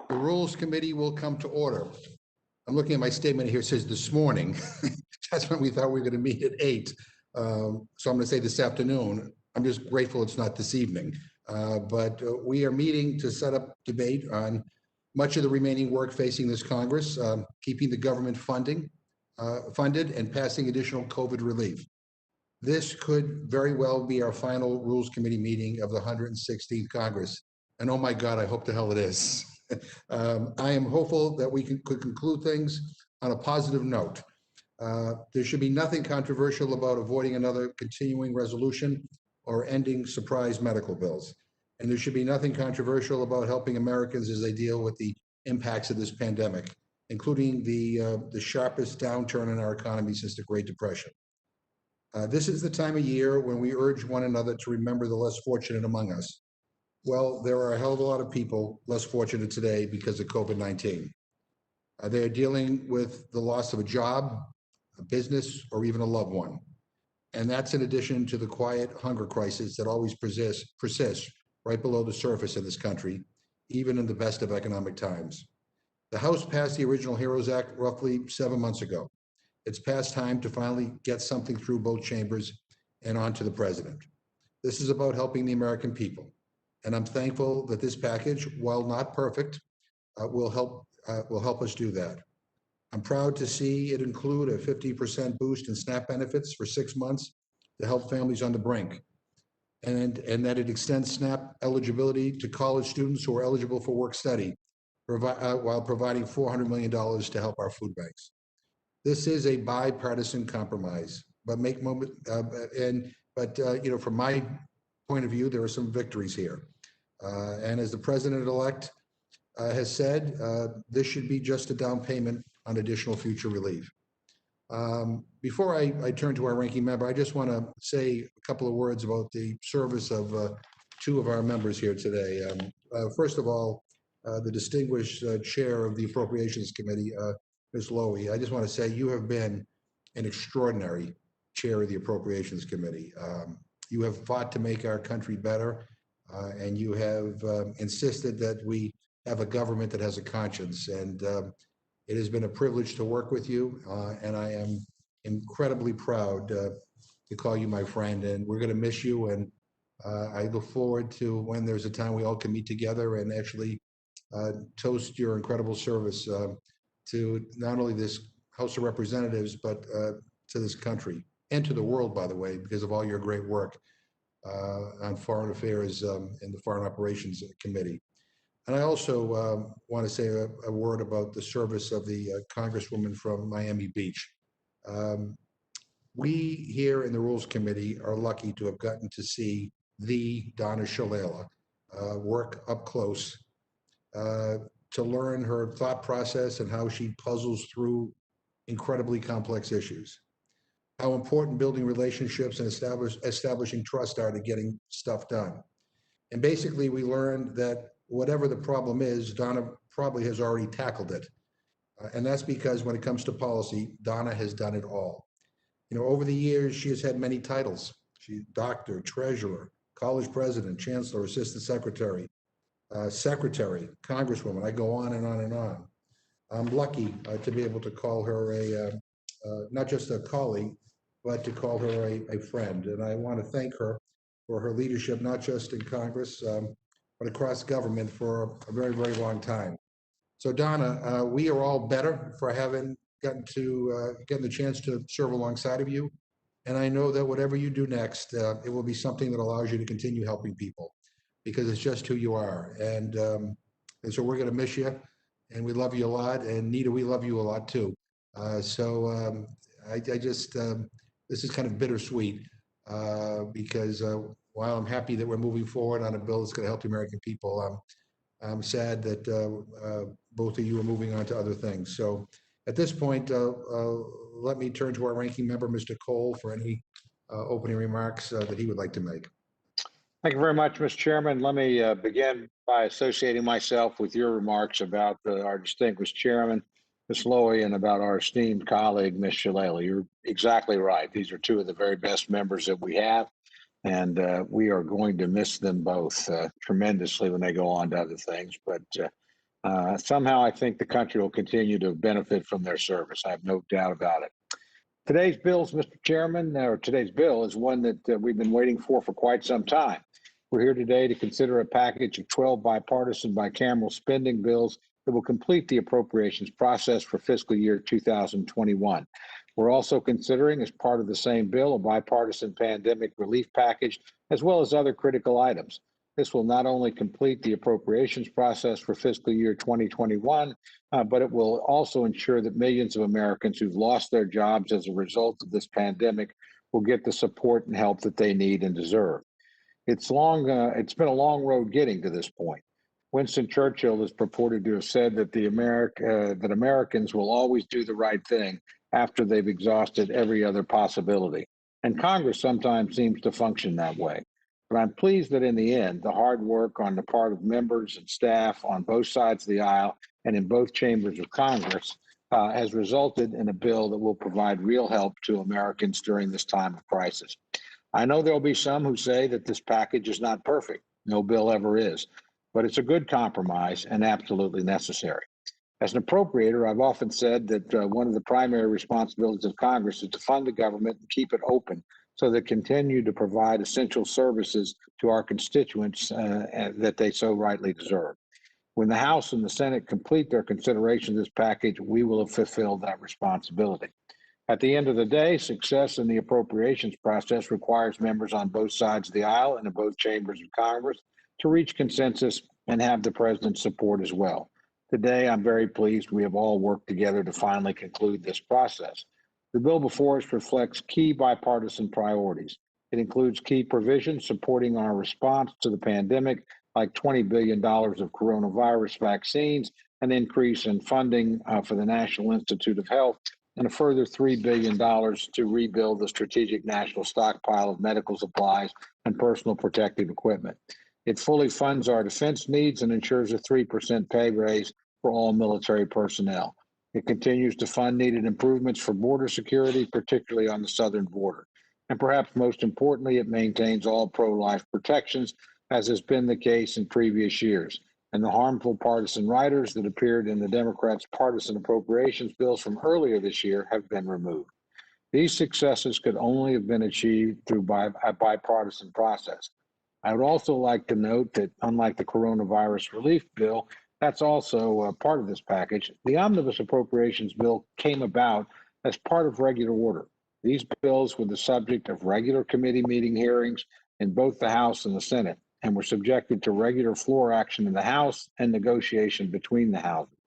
The Rules Committee will come to order. I'm looking at my statement here, it says this morning. That's when we thought we were going to meet at 8. So I'm going to say this afternoon. I'm just grateful it's not this evening. But we are meeting to set up debate on much of the remaining work facing this Congress, keeping the government funded and passing additional COVID relief. This could very well be our final Rules Committee meeting of the 116th Congress. And oh my God, I hope the hell it is. I am hopeful that we could conclude things on a positive note. There should be nothing controversial about avoiding another continuing resolution or ending surprise medical bills. And there should be nothing controversial about helping Americans as they deal with the impacts of this pandemic, including the sharpest downturn in our economy since the Great Depression. This is the time of year when we urge one another to remember the less fortunate among us. Well, there are a hell of a lot of people less fortunate today because of COVID-19. They are dealing with the loss of a job, a business, or even a loved one. And that's in addition to the quiet hunger crisis that always persists right below the surface in this country, even in the best of economic times. The House passed the original HEROES Act roughly 7 months ago. It's past time to finally get something through both chambers and on to the president. This is about helping the American people. And I'm thankful that this package, while not perfect, will help us do that. I'm proud to see it include a 50% boost in SNAP benefits for 6 months to help families on the brink, and that it extends SNAP eligibility to college students who are eligible for work study, while providing $400 million to help our food banks. This is a bipartisan compromise, but from my point of view, there are some victories here. And as the president-elect has said, this should be just a down payment on additional future relief. Before I turn to our ranking member, I just want to say a couple of words about the service of 2 of our members here today. First of all, the distinguished chair of the Appropriations Committee, Ms. Lowy, I just want to say you have been an extraordinary chair of the Appropriations Committee. You have fought to make our country better, and you have insisted that we have a government that has a conscience. And it has been a privilege to work with you, and I am incredibly proud to call you my friend. And we're going to miss you, and I look forward to when there's a time we all can meet together and actually toast your incredible service to not only this House of Representatives, but to this country and to the world, by the way, because of all your great work on foreign affairs in the Foreign Operations Committee. And I also want to say a word about the service of the Congresswoman from Miami Beach. We here in the Rules Committee are lucky to have gotten to see the Donna Shalala work up close, to learn her thought process and how she puzzles through incredibly complex issues, how important building relationships and establishing trust are to getting stuff done. And basically, we learned that whatever the problem is, Donna probably has already tackled it. And that's because when it comes to policy, Donna has done it all. You know, over the years, she has had many titles. She's doctor, treasurer, college president, chancellor, assistant secretary, secretary, congresswoman. I go on and on and on. I'm lucky to be able to call her not just a colleague, but to call her a friend. And I want to thank her for her leadership, not just in Congress, but across government for a very, very long time. So Donna, we are all better for having getting the chance to serve alongside of you. And I know that whatever you do next, it will be something that allows you to continue helping people, because it's just who you are. And so we're going to miss you, and we love you a lot. And Nita, we love you a lot too. I just, this is kind of bittersweet because while I'm happy that we're moving forward on a bill that's going to help the American people, I'm sad that both of you are moving on to other things. So at this point, let me turn to our ranking member, Mr. Cole, for any opening remarks that he would like to make. Thank you very much, Mr. Chairman. Let me begin by associating myself with your remarks about our distinguished chairman, Ms. Lowy, and about our esteemed colleague, Ms. Shalala. You're exactly right. These are 2 of the very best members that we have, and we are going to miss them both tremendously when they go on to other things. But Somehow, I think the country will continue to benefit from their service. I have no doubt about it. Today's bills, Mr. Chairman, or today's bill is one that we've been waiting for quite some time. We're here today to consider a package of 12 bipartisan bicameral spending bills that will complete the appropriations process for fiscal year 2021. We're also considering, as part of the same bill, a bipartisan pandemic relief package, as well as other critical items. This will not only complete the appropriations process for fiscal year 2021, but it will also ensure that millions of Americans who've lost their jobs as a result of this pandemic will get the support and help that they need and deserve. It's been a long road getting to this point. Winston Churchill is purported to have said that that Americans will always do the right thing after they've exhausted every other possibility. And Congress sometimes seems to function that way. But I'm pleased that in the end, the hard work on the part of members and staff on both sides of the aisle and in both chambers of Congress has resulted in a bill that will provide real help to Americans during this time of crisis. I know there'll be some who say that this package is not perfect. No bill ever is, but it's a good compromise and absolutely necessary. As an appropriator, I've often said that one of the primary responsibilities of Congress is to fund the government and keep it open so they continue to provide essential services to our constituents that they so rightly deserve. When the House and the Senate complete their consideration of this package, we will have fulfilled that responsibility. At the end of the day, success in the appropriations process requires members on both sides of the aisle and in both chambers of Congress to reach consensus and have the president's support as well. Today, I'm very pleased we have all worked together to finally conclude this process. The bill before us reflects key bipartisan priorities. It includes key provisions supporting our response to the pandemic, like $20 billion of coronavirus vaccines, an increase in funding for the National Institute of Health, and a further $3 billion to rebuild the strategic national stockpile of medical supplies and personal protective equipment. It fully funds our defense needs and ensures a 3% pay raise for all military personnel. It continues to fund needed improvements for border security, particularly on the southern border. And perhaps most importantly, it maintains all pro-life protections, as has been the case in previous years. And the harmful partisan riders that appeared in the Democrats' partisan appropriations bills from earlier this year have been removed. These successes could only have been achieved through a bipartisan process. I would also like to note that, unlike the coronavirus relief bill, that's also part of this package, the omnibus appropriations bill came about as part of regular order. These bills were the subject of regular committee meeting hearings in both the House and the Senate, and were subjected to regular floor action in the House and negotiation between the houses.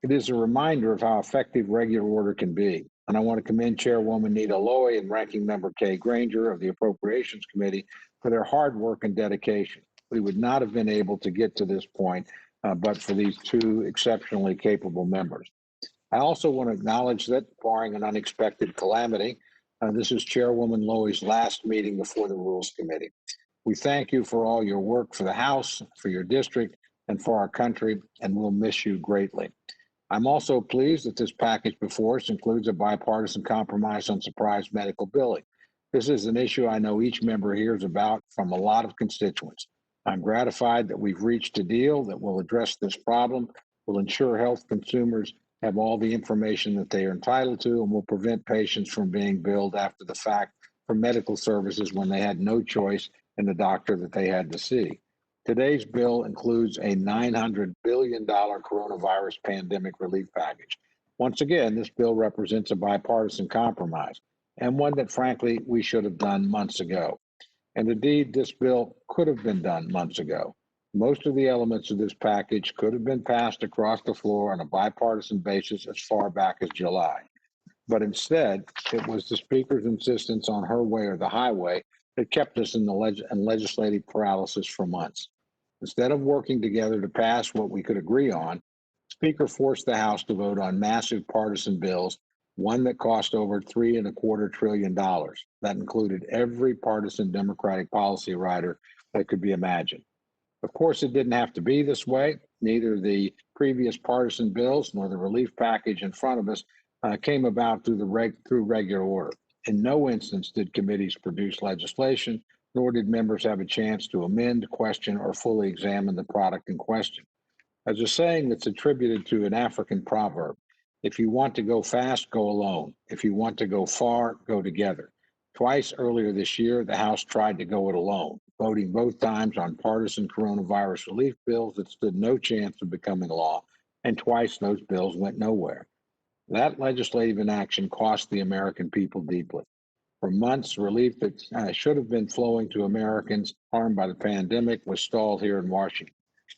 It is a reminder of how effective regular order can be. And I want to commend Chairwoman Nita Lowey and Ranking Member Kay Granger of the Appropriations Committee for their hard work and dedication. We would not have been able to get to this point but for these two exceptionally capable members. I also want to acknowledge that, barring an unexpected calamity, this is Chairwoman Lowey's last meeting before the Rules Committee. We thank you for all your work for the House, for your district, and for our country, and we'll miss you greatly. I'm also pleased that this package before us includes a bipartisan compromise on surprise medical billing. This is an issue I know each member hears about from a lot of constituents. I'm gratified that we've reached a deal that will address this problem, will ensure health consumers have all the information that they are entitled to, and will prevent patients from being billed after the fact for medical services when they had no choice in the doctor that they had to see. Today's bill includes a $900 billion coronavirus pandemic relief package. Once again, this bill represents a bipartisan compromise, and one that, frankly, we should have done months ago. And indeed, this bill could have been done months ago. Most of the elements of this package could have been passed across the floor on a bipartisan basis as far back as July. But instead, it was the Speaker's insistence on her way or the highway that kept us in legislative paralysis for months. Instead of working together to pass what we could agree on, Speaker forced the House to vote on massive partisan bills, one that cost over $3.25 trillion. That included every partisan Democratic policy rider that could be imagined. Of course, it didn't have to be this way. Neither the previous partisan bills nor the relief package in front of us came about through regular order. In no instance did committees produce legislation, nor did members have a chance to amend, question, or fully examine the product in question. There's a saying that's attributed to an African proverb. If you want to go fast, go alone. If you want to go far, go together. Twice earlier this year, the House tried to go it alone, voting both times on partisan coronavirus relief bills that stood no chance of becoming law, and twice those bills went nowhere. That legislative inaction cost the American people deeply. For months, relief that should have been flowing to Americans harmed by the pandemic was stalled here in Washington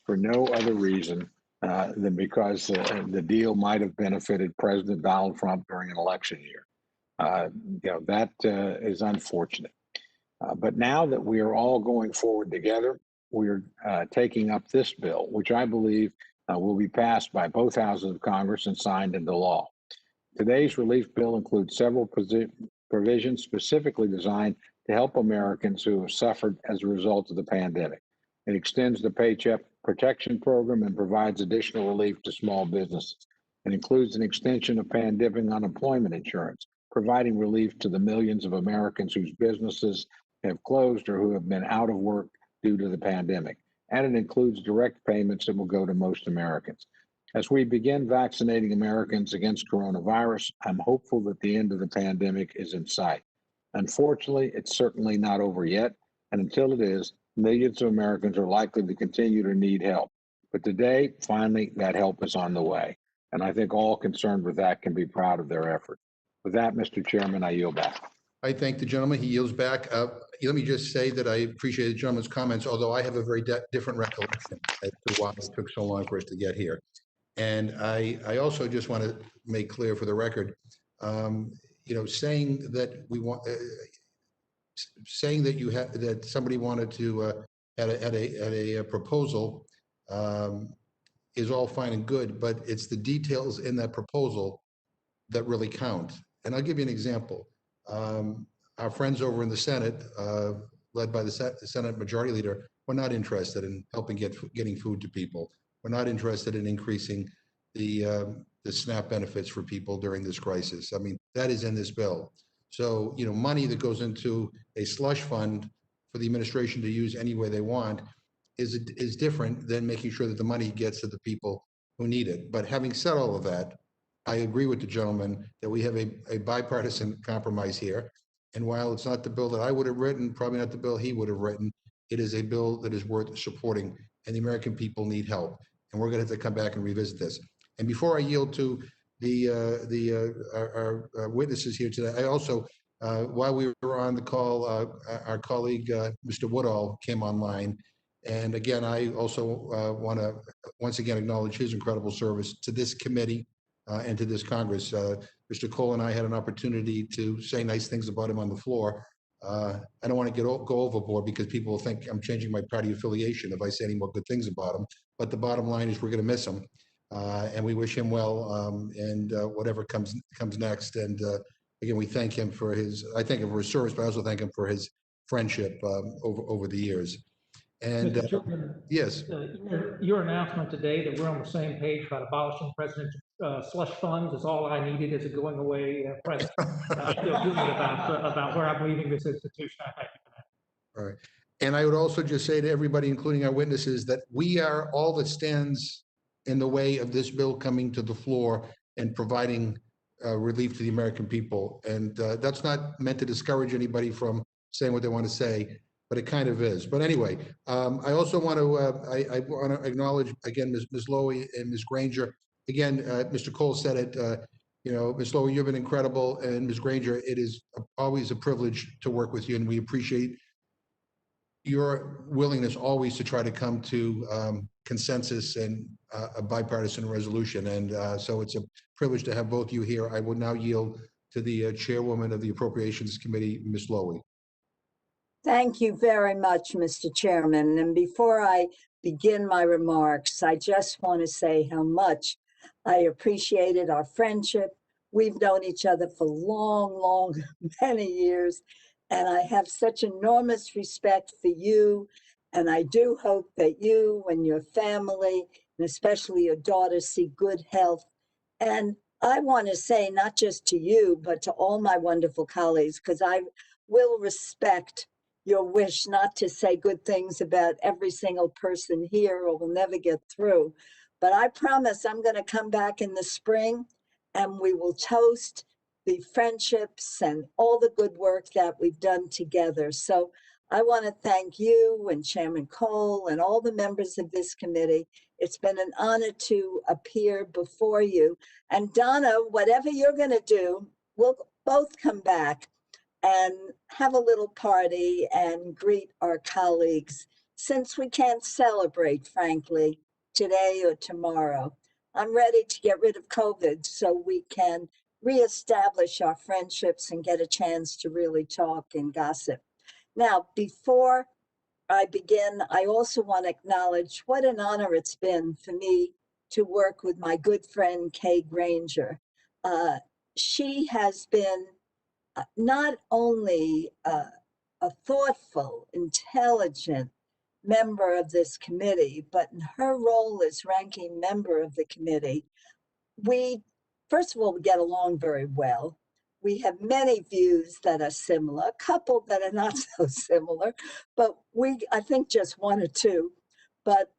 for no other reason than because the deal might have benefited President Donald Trump during an election year. That is unfortunate. But now that we are all going forward together, we're taking up this bill, which I believe will be passed by both houses of Congress and signed into law. Today's relief bill includes several provisions specifically designed to help Americans who have suffered as a result of the pandemic. It extends the Paycheck Protection Program and provides additional relief to small businesses. It includes an extension of pandemic unemployment insurance, providing relief to the millions of Americans whose businesses have closed or who have been out of work due to the pandemic. And it includes direct payments that will go to most Americans. As we begin vaccinating Americans against coronavirus, I'm hopeful that the end of the pandemic is in sight. Unfortunately, it's certainly not over yet, and until it is, millions of Americans are likely to continue to need help. But today, finally, that help is on the way, and I think all concerned with that can be proud of their effort. With that, Mr. Chairman, I yield back. I thank the gentleman. He yields back. Let me just say that I appreciate the gentleman's comments, although I have a very different recollection as to why it took so long for us to get here. And I also just want to make clear for the record, saying that we want, saying that that somebody wanted to had a proposal is all fine and good, but it's the details in that proposal that really count. And I'll give you an example. Our friends over in the Senate, led by the Senate Majority Leader, were not interested in helping getting food to people. We're not interested in increasing the SNAP benefits for people during this crisis. I mean, that is in this bill. So, money that goes into a slush fund for the administration to use any way they want is different than making sure that the money gets to the people who need it. But having said all of that, I agree with the gentleman that we have a bipartisan compromise here. And while it's not the bill that I would have written, probably not the bill he would have written, it is a bill that is worth supporting, and the American people need help. And we're going to have to come back and revisit this. And before I yield to our witnesses here today, I also, while we were on the call, our colleague, Mr. Woodall, came online. And again, I also want to once again acknowledge his incredible service to this committee and to this Congress. Mr. Cole and I had an opportunity to say nice things about him on the floor. I don't want to go overboard because people will think I'm changing my party affiliation if I say any more good things about him. But the bottom line is we're going to miss him, and we wish him well, and whatever comes next. And again, we thank him for I thank him for his service, but I also thank him for his friendship over the years. And Mr. Chairman, yes, your announcement today that we're on the same page about abolishing presidential slush funds is all I needed as a going away present. I feel good about where I'm leaving this institution. I thank you for that. All right. And I would also just say to everybody, including our witnesses, that we are all that stands in the way of this bill coming to the floor and providing relief to the American people. And that's not meant to discourage anybody from saying what they want to say, but it kind of is. But anyway, I also want to I want to acknowledge again Ms. Lowy and Ms. Granger. Again, Mr. Cole said it. Ms. Lowy, you've been incredible, and Ms. Granger, it is always a privilege to work with you, and we appreciate your willingness always to try to come to consensus and a bipartisan resolution. And so it's a privilege to have both you here. I will now yield to the chairwoman of the Appropriations Committee, Ms. Lowy. Thank you very much, Mr. Chairman. And before I begin my remarks, I just want to say how much I appreciated our friendship. We've known each other for long, many years, and I have such enormous respect for you. And I do hope that you and your family, and especially your daughter, see good health. And I want to say, not just to you, but to all my wonderful colleagues, because I will respect your wish not to say good things about every single person here or will never get through. But I promise I'm going to come back in the spring and we will toast the friendships and all the good work that we've done together. So I want to thank you and Chairman Cole and all the members of this committee. It's been an honor to appear before you. And Donna, whatever you're going to do, we'll both come back and have a little party and greet our colleagues, since we can't celebrate, frankly, today or tomorrow. I'm ready to get rid of COVID so we can reestablish our friendships and get a chance to really talk and gossip. Now, before I begin, I also want to acknowledge what an honor it's been for me to work with my good friend Kay Granger. She has been not only a thoughtful, intelligent member of this committee, but in her role as ranking member of the committee, we, first of all, we get along very well. We have many views that are similar, a couple that are not so similar, but I think just one or two. But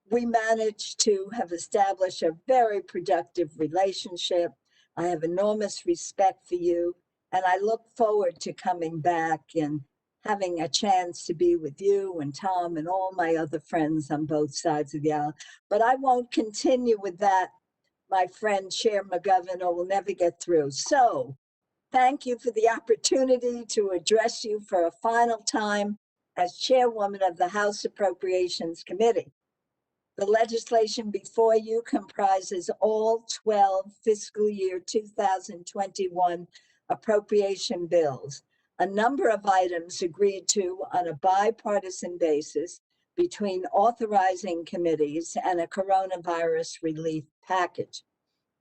we managed to have established a very productive relationship. I have enormous respect for you, and I look forward to coming back and having a chance to be with you and Tom and all my other friends on both sides of the aisle. But I won't continue with that, my friend Chair McGovern, or we'll never get through. So thank you for the opportunity to address you for a final time as chairwoman of the House Appropriations Committee. The legislation before you comprises all 12 fiscal year 2021 appropriation bills, a number of items agreed to on a bipartisan basis between authorizing committees and a coronavirus relief package.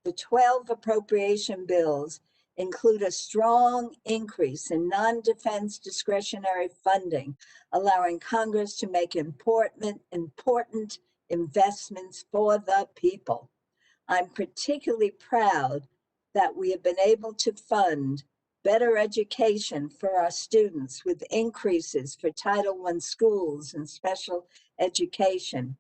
The 12 appropriation bills include a strong increase in non-defense discretionary funding, allowing Congress to make important investments for the people. I'm particularly proud that we have been able to fund better education for our students with increases for Title I schools and special education,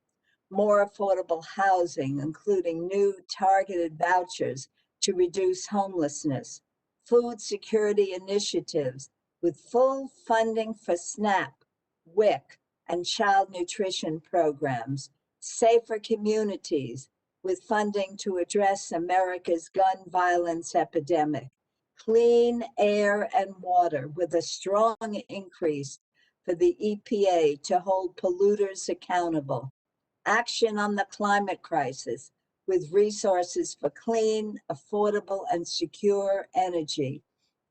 more affordable housing, including new targeted vouchers to reduce homelessness, food security initiatives with full funding for SNAP, WIC, and child nutrition programs, safer communities with funding to address America's gun violence epidemic, clean air and water with a strong increase for the EPA to hold polluters accountable, action on the climate crisis with resources for clean, affordable, and secure energy,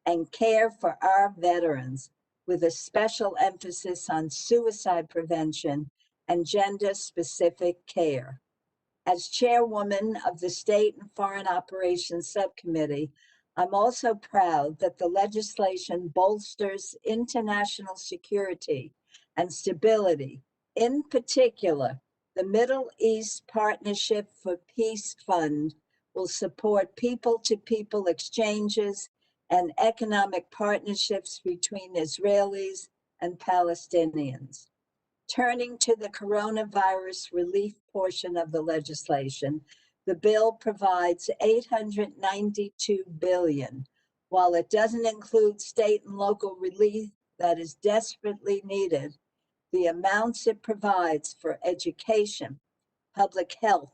and care for our veterans with a special emphasis on suicide prevention and gender-specific care. As chairwoman of the State and Foreign Operations Subcommittee, I'm also proud that the legislation bolsters international security and stability. In particular, the Middle East Partnership for Peace Fund will support people-to-people exchanges and economic partnerships between Israelis and Palestinians. Turning to the coronavirus relief portion of the legislation, the bill provides $892 billion. While it doesn't include state and local relief that is desperately needed, the amounts it provides for education, public health,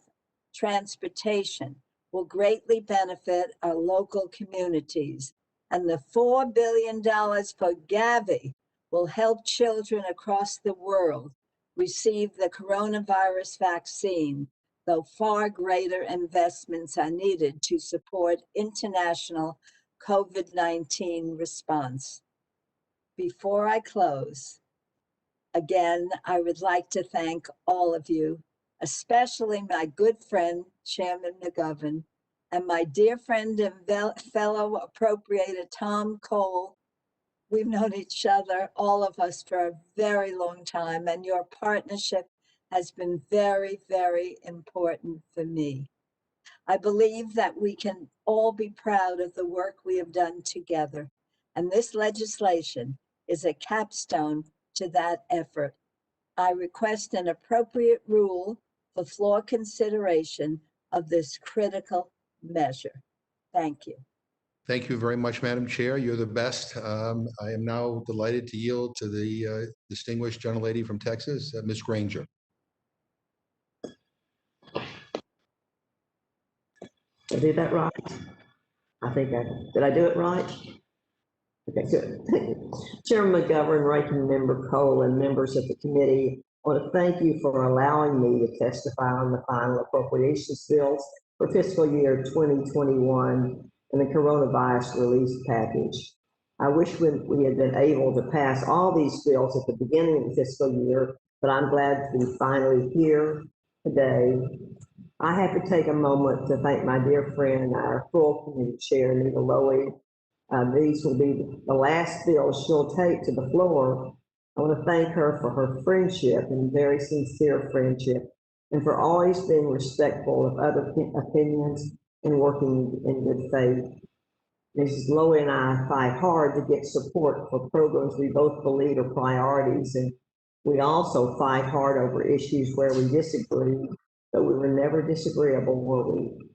transportation will greatly benefit our local communities. And the $4 billion for Gavi will help children across the world receive the coronavirus vaccine, though far greater investments are needed to support international COVID-19 response. Before I close, again, I would like to thank all of you, especially my good friend, Chairman McGovern, and my dear friend and fellow appropriator, Tom Cole. We've known each other, all of us, for a very long time, and your partnership has been very, very important for me. I believe that we can all be proud of the work we have done together, and this legislation is a capstone to that effort. I request an appropriate rule for floor consideration of this critical measure. Thank you. Thank you very much, Madam Chair. You're the best. I am now delighted to yield to the distinguished gentlelady from Texas, Ms. Granger. Did I do that right? I think did I do it right? Okay, good. Chairman McGovern, Ranking Member Cole, and members of the committee, I want to thank you for allowing me to testify on the final appropriations bills for fiscal year 2021 and the coronavirus relief package. I wish we had been able to pass all these bills at the beginning of the fiscal year, but I'm glad to be finally here today. I have to take a moment to thank my dear friend, our full committee chair, Nita Lowy. These will be the last bills she'll take to the floor. I want to thank her for her friendship and very sincere friendship, and for always being respectful of other opinions and working in good faith. Mrs. Lowy and I fight hard to get support for programs we both believe are priorities, and we also fight hard over issues where we disagree, but we were never disagreeable, were we?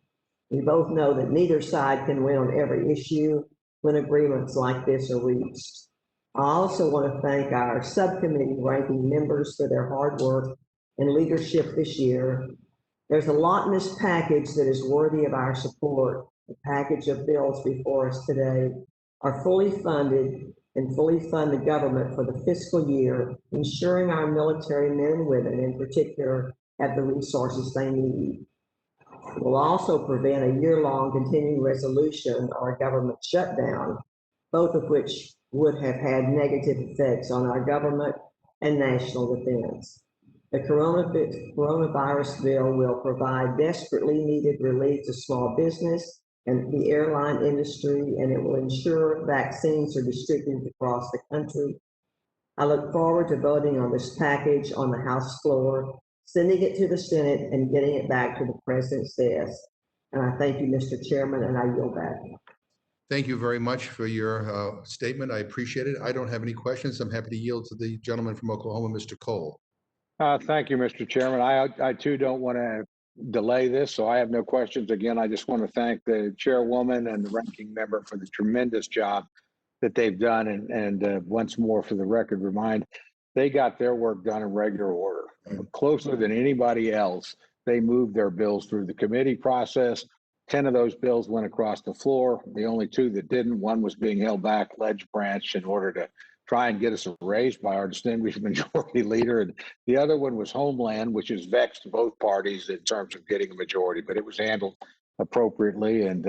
We both know that neither side can win on every issue when agreements like this are reached. I also want to thank our subcommittee ranking members for their hard work and leadership this year. There's a lot in this package that is worthy of our support. The package of bills before us today are fully funded and fully fund the government for the fiscal year, ensuring our military men and women in particular have the resources they need. It will also prevent a year-long continuing resolution or a government shutdown, both of which would have had negative effects on our government and national defense. The coronavirus bill will provide desperately needed relief to small business and the airline industry, and it will ensure vaccines are distributed across the country. I look forward to voting on this package on the House floor, sending it to the Senate, and getting it back to the President's desk. And I thank you, Mr. Chairman, and I yield back. Thank you very much for your statement. I appreciate it. I don't have any questions. I'm happy to yield to the gentleman from Oklahoma, Mr. Cole. Thank you, Mr. Chairman. I too don't want to delay this, so I have no questions. Again, I just want to thank the chairwoman and the ranking member for the tremendous job that they've done. And once more, for the record, remind they got their work done in regular order, closer than anybody else. They moved their bills through the committee process. 10 of those bills went across the floor. The only 2 that didn't, one was being held back, ledge branch, in order to try and get us raised by our distinguished majority leader. And the other one was Homeland, which has vexed both parties in terms of getting a majority, but it was handled appropriately. And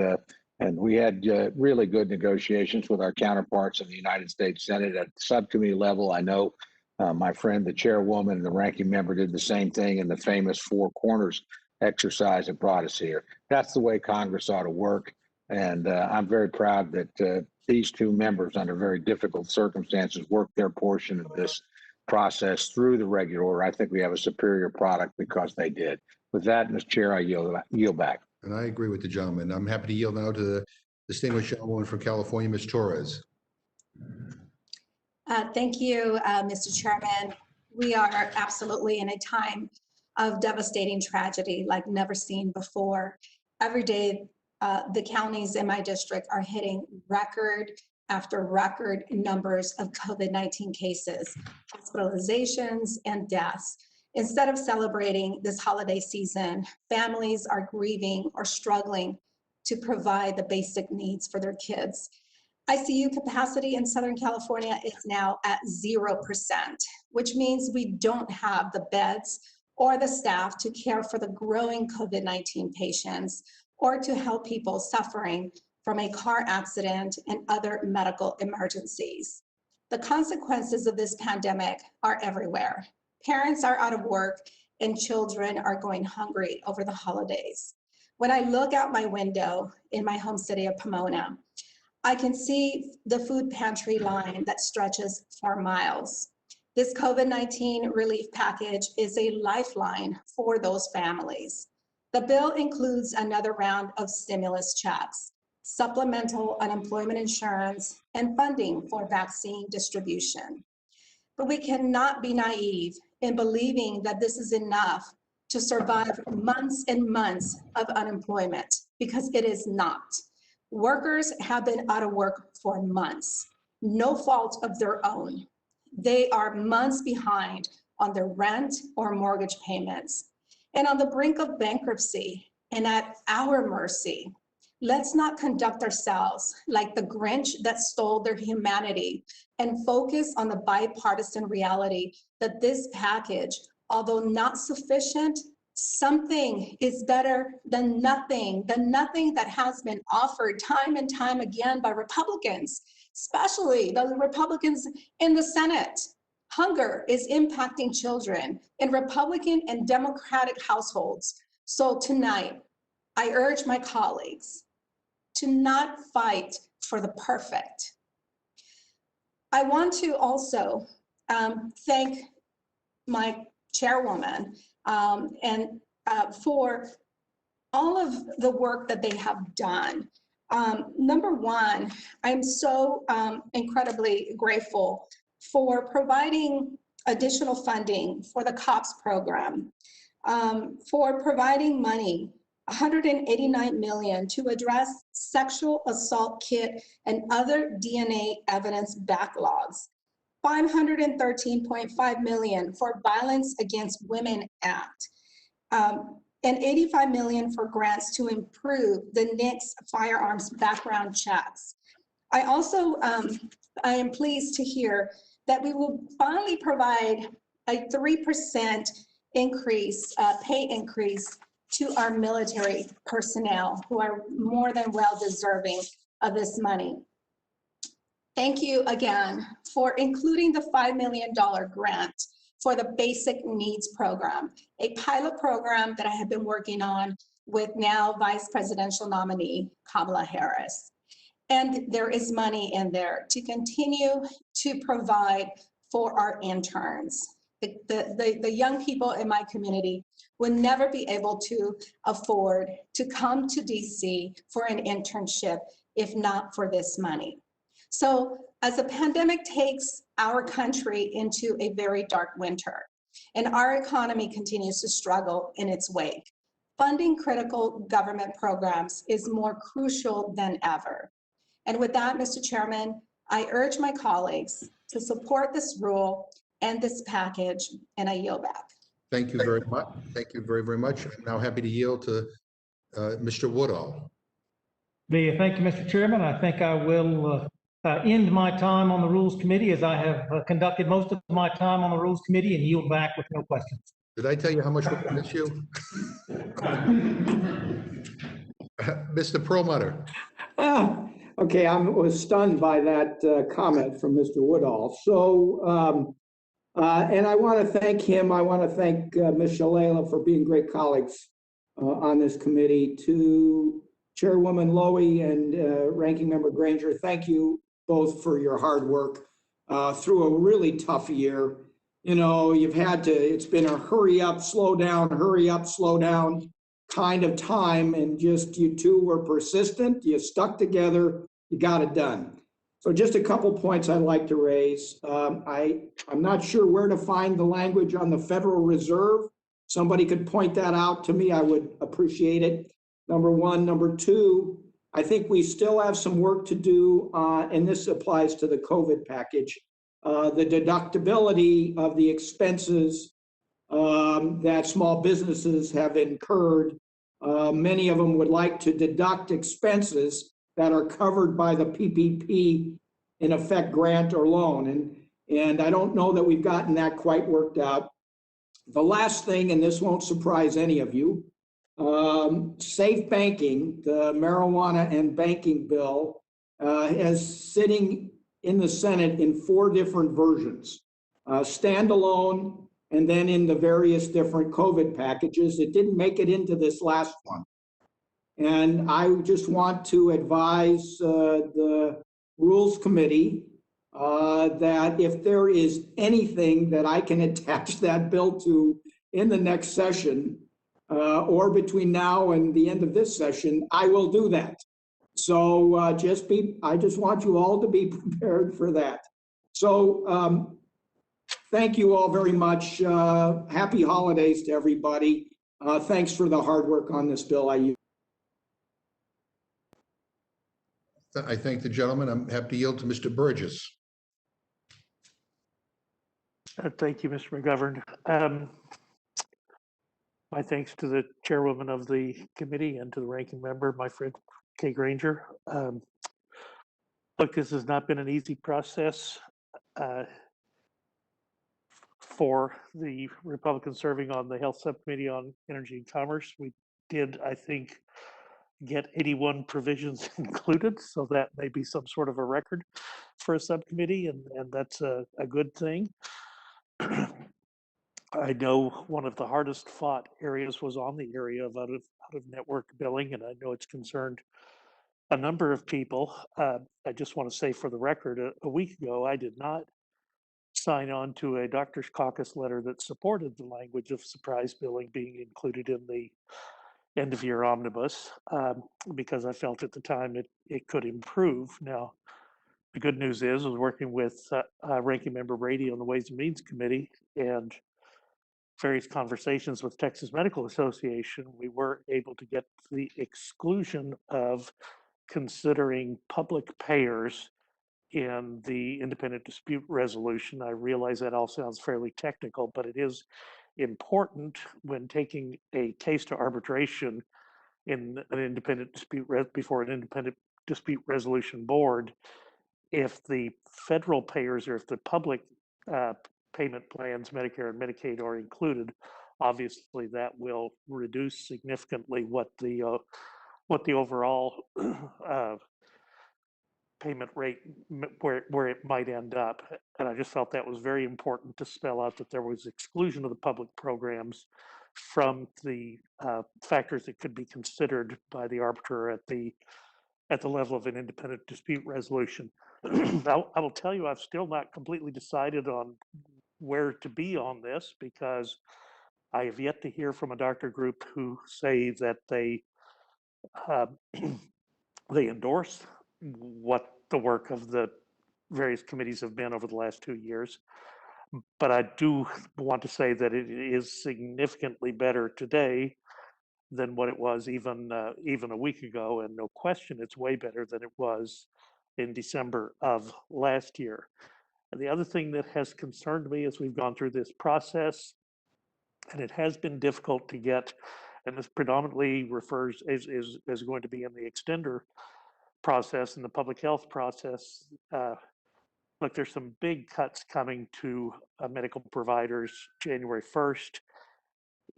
we had really good negotiations with our counterparts in the United States Senate at the subcommittee level. I know my friend, the chairwoman and the ranking member, did the same thing in the famous 4 corners exercise that brought us here. That's the way Congress ought to work. And I'm very proud that these 2 members, under very difficult circumstances, worked their portion of this process through the regular order. I think we have a superior product because they did. With that, Mr. Chair, I yield back. And I agree with the gentleman. I'm happy to yield now to the distinguished gentlewoman from California, Ms. Torres. Thank you, Mr. Chairman. We are absolutely in a time of devastating tragedy like never seen before. Every day, the counties in my district are hitting record after record numbers of COVID-19 cases, hospitalizations, and deaths. Instead of celebrating this holiday season, families are grieving or struggling to provide the basic needs for their kids. ICU capacity in Southern California is now at 0%, which means we don't have the beds or the staff to care for the growing COVID-19 patients or to help people suffering from a car accident and other medical emergencies. The consequences of this pandemic are everywhere. Parents are out of work and children are going hungry over the holidays. When I look out my window in my home city of Pomona, I can see the food pantry line that stretches for miles. This COVID-19 relief package is a lifeline for those families. The bill includes another round of stimulus checks, supplemental unemployment insurance, and funding for vaccine distribution. But we cannot be naive in believing that this is enough to survive months and months of unemployment, because it is not. Workers have been out of work for months, no fault of their own. They are months behind on their rent or mortgage payments and on the brink of bankruptcy and at our mercy. Let's not conduct ourselves like the Grinch that stole their humanity and focus on the bipartisan reality that this package, although not sufficient, something is better than nothing that has been offered time and time again by Republicans, especially the Republicans in the Senate. Hunger is impacting children in Republican and Democratic households. So tonight, I urge my colleagues to not fight for the perfect. I want to also thank my chairwoman for all of the work that they have done. Number one, I'm so incredibly grateful for providing additional funding for the COPS program, for providing money, $189 million to address sexual assault kit and other DNA evidence backlogs, $513.5 million for Violence Against Women Act, and $85 million for grants to improve the NICS firearms background checks. I also, I am pleased to hear that we will finally provide a 3% increase, pay increase to our military personnel who are more than well deserving of this money. Thank you again for including the $5 million grant for the Basic Needs Program, a pilot program that I have been working on with now Vice Presidential nominee Kamala Harris. And there is money in there to continue to provide for our interns. The young people in my community would never be able to afford to come to DC for an internship if not for this money. So as the pandemic takes our country into a very dark winter and our economy continues to struggle in its wake, funding critical government programs is more crucial than ever. And with that, Mr. Chairman, I urge my colleagues to support this rule and this package, and I yield back. Thank you very much. Thank you very, very much. I'm now happy to yield to Mr. Woodall. Thank you, Mr. Chairman. I think I will end my time on the Rules Committee as I have conducted most of my time on the Rules Committee and yield back with no questions. Did I tell you how much we miss you? Mr. Perlmutter. Okay, I was stunned by that comment from Mr. Woodall. So, and I want to thank him. I want to thank Ms. Shalala for being great colleagues on this committee. To Chairwoman Lowy and Ranking Member Granger, thank you both for your hard work through a really tough year. You know, you've had to, it's been a hurry up, slow down kind of time, and just you two were persistent, you stuck together, you got it done. So just a couple points I'd like to raise. I'm not sure where to find the language on the Federal Reserve. Somebody could point that out to me, I would appreciate it. Number one. Number two, I think we still have some work to do, and this applies to the COVID package. The deductibility of the expenses that small businesses have incurred. Many of them would like to deduct expenses that are covered by the PPP, in effect, grant or loan. And I don't know that we've gotten that quite worked out. The last thing, and this won't surprise any of you, safe banking, the marijuana and banking bill, is sitting in the Senate in 4 different versions, standalone, and then in the various different COVID packages. It didn't make it into this last one. And I just want to advise the Rules Committee that if there is anything that I can attach that bill to in the next session, or between now and the end of this session, I will do that. So I just want you all to be prepared for that. So thank you all very much. Happy holidays to everybody. Thanks for the hard work on this bill. I thank the gentleman. I'm happy to yield to Mr. Burgess. Thank you, Mr. McGovern. My thanks to the chairwoman of the committee and to the ranking member, my friend Kay Granger. Look, this has not been an easy process for the Republicans serving on the Health Subcommittee on Energy and Commerce. We did, I think, get 81 provisions included, so that may be some sort of a record for a subcommittee, and that's a good thing. I know one of the hardest fought areas was on the area of out of network billing, and I know it's concerned a number of people. I just want to say for the record, a week ago, I did not sign on to a doctor's caucus letter that supported the language of surprise billing being included in the end of year omnibus, because I felt at the time it could improve. Now, the good news is, I was working with Ranking Member Brady on the Ways and Means Committee, and various conversations with Texas Medical Association, we were able to get the exclusion of considering public payers in the independent dispute resolution. I realize that all sounds fairly technical, but it is important when taking a case to arbitration in an independent dispute before an independent dispute resolution board. If the federal payers or if the public payment plans, Medicare and Medicaid, are included, obviously that will reduce significantly what the overall payment rate where it might end up. And I just felt that was very important to spell out that there was exclusion of the public programs from the factors that could be considered by the arbiter at the level of an independent dispute resolution. I will tell you, I've still not completely decided on where to be on this, because I have yet to hear from a doctor group who say that they they endorse what the work of the various committees have been over the last 2 years. But I do want to say that it is significantly better today than what it was even a week ago, and no question, it's way better than it was in December of last year. And the other thing that has concerned me as we've gone through this process, and it has been difficult to get, and this predominantly refers is going to be in the extender process and the public health process. Look, there's some big cuts coming to medical providers January 1st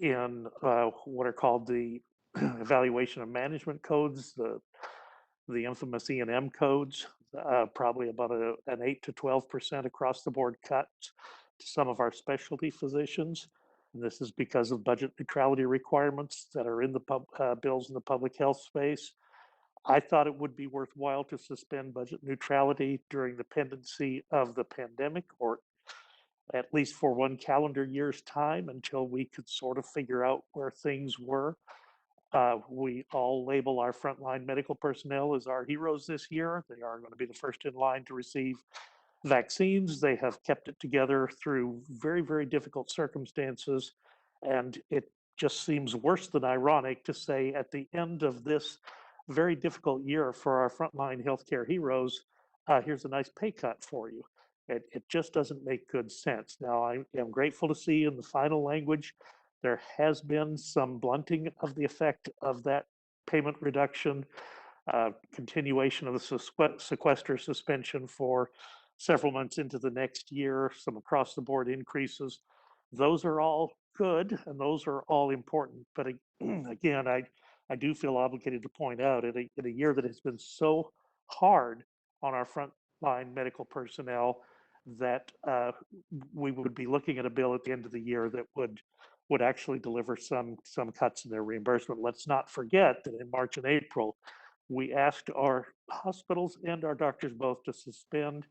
in what are called the evaluation of management codes, the infamous E&M codes, probably about an 8 to 12% across the board cut to some of our specialty physicians. And this is because of budget neutrality requirements that are in the bills in the public health space. I thought it would be worthwhile to suspend budget neutrality during the pendency of the pandemic, or at least for 1 calendar year's time, until we could sort of figure out where things were. We all label our frontline medical personnel as our heroes this year. They are going to be the first in line to receive vaccines. They have kept it together through very, very difficult circumstances. And it just seems worse than ironic to say at the end of this very difficult year for our frontline healthcare heroes, here's a nice pay cut for you. It just doesn't make good sense. Now, I am grateful to see in the final language there has been some blunting of the effect of that payment reduction, continuation of the sequester suspension for several months into the next year, some across the board increases. Those are all good and those are all important. But again, I do feel obligated to point out in a year that has been so hard on our frontline medical personnel that we would be looking at a bill at the end of the year that would actually deliver some cuts in their reimbursement. Let's not forget that in March and April, we asked our hospitals and our doctors both to suspend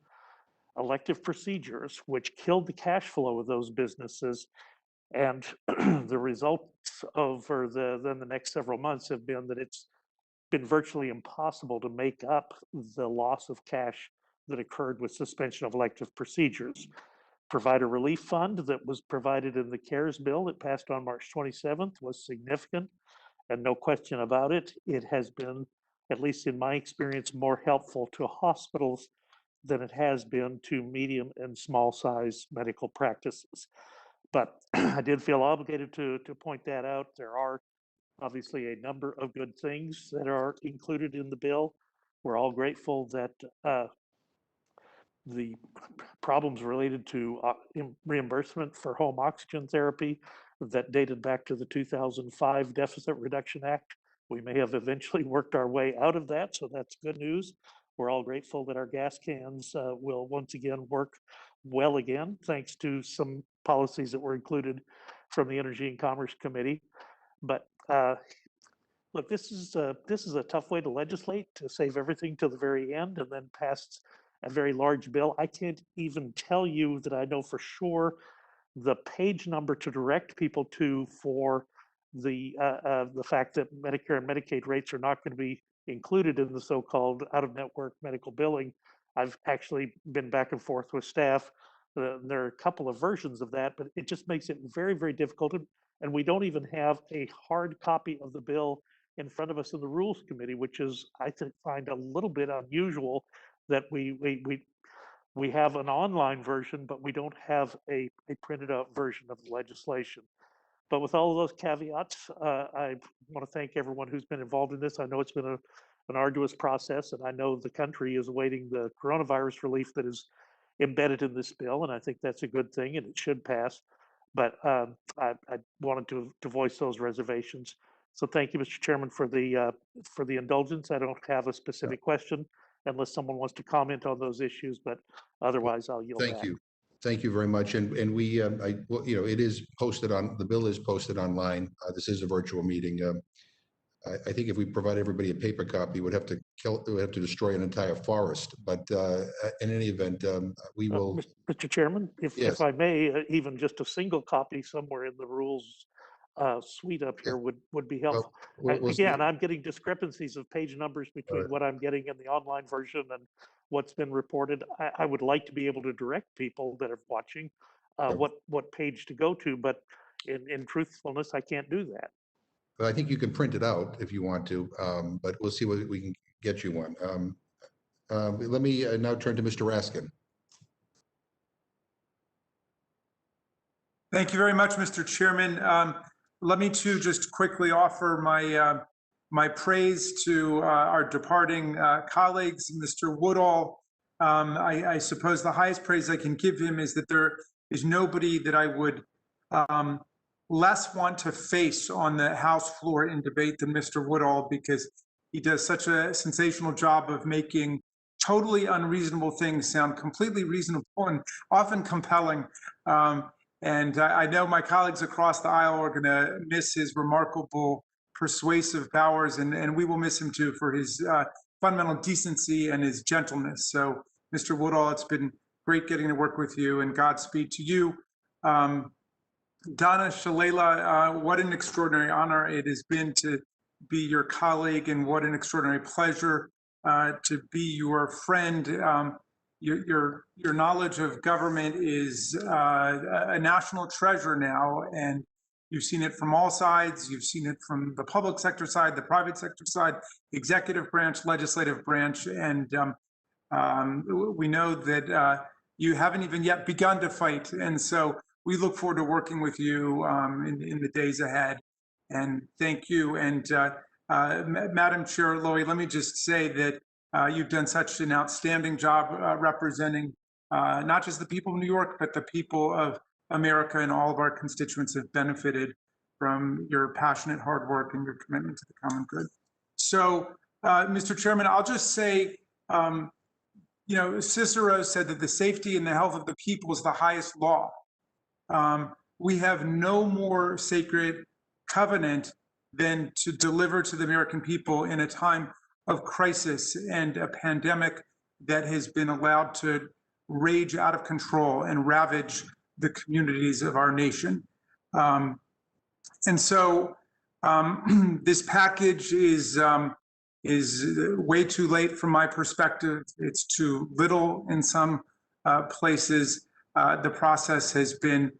elective procedures, which killed the cash flow of those businesses. And the results over the next several months have been that it's been virtually impossible to make up the loss of cash that occurred with suspension of elective procedures. provider relief fund that was provided in the CARES bill that passed on March 27th was significant, and no question about it. It has been, at least in my experience, more helpful to hospitals than it has been to medium and small size medical practices. But I did feel obligated to point that out. There are obviously a number of good things that are included in the bill. We're all grateful that the problems related to reimbursement for home oxygen therapy that dated back to the 2005 Deficit Reduction Act, we may have eventually worked our way out of that, so that's good news. We're all grateful that our gas cans will once again work well again, thanks to some policies that were included from the Energy and Commerce Committee. But look, this is a tough way to legislate, to save everything to the very end and then pass a very large bill. I can't even tell you that I know for sure the page number to direct people to for the fact that Medicare and Medicaid rates are not going to be included in the so-called out-of-network medical billing. I've actually been back and forth with staff. There are a couple of versions of that, but it just makes it very, very difficult. And we don't even have a hard copy of the bill in front of us in the Rules Committee, which is, I find a little bit unusual that we have an online version, but we don't have a printed out version of the legislation. But with all of those caveats, I want to thank everyone who's been involved in this. I know it's been an arduous process, and I know the country is awaiting the coronavirus relief that is embedded in this bill, and I think that's a good thing, and it should pass. But I wanted to voice those reservations. So thank you, Mr. Chairman, for the indulgence. I don't have a specific question unless someone wants to comment on those issues, but otherwise I'll yield back. Thank you. Thank you very much. And we, well, it is posted on, the bill is posted online. This is a virtual meeting. I think if we provide everybody a paper copy, we'd have to destroy an entire forest. But in any event, we will. Mr. Chairman, if I may, even just a single copy somewhere in the rules suite up here would be helpful. We'll again, I'm getting discrepancies of page numbers between what I'm getting in the online version and what's been reported. I would like to be able to direct people that are watching what page to go to, but in truthfulness, I can't do that. But I think you can print it out if you want to, but we'll see what we can get you one. Let me now turn to Mr. Raskin. Thank you very much, Mr. Chairman. Let me too just quickly offer my praise to our departing colleagues, Mr. Woodall. I suppose the highest praise I can give him is that there is nobody that I would less want to face on the House floor in debate than Mr. Woodall, because he does such a sensational job of making totally unreasonable things sound completely reasonable and often compelling. And I know my colleagues across the aisle are going to miss his remarkable persuasive powers, and we will miss him too for his fundamental decency and his gentleness. So, Mr. Woodall, it's been great getting to work with you, and Godspeed to you. Donna Shalala, what an extraordinary honor it has been to be your colleague, and what an extraordinary pleasure to be your friend. Your knowledge of government is a national treasure now, and you've seen it from all sides. You've seen it from the public sector side, the private sector side, executive branch, legislative branch, and we know that you haven't even yet begun to fight. And so we look forward to working with you in the days ahead. And thank you. And Madam Chair Lowy, let me just say that you've done such an outstanding job representing not just the people of New York, but the people of America, and all of our constituents have benefited from your passionate hard work and your commitment to the common good. So, Mr. Chairman, I'll just say, Cicero said that the safety and the health of the people is the highest law. We have no more sacred covenant than to deliver to the American people in a time of crisis and a pandemic that has been allowed to rage out of control and ravage the communities of our nation. And so this package is way too late from my perspective. It's too little in some places. The process has been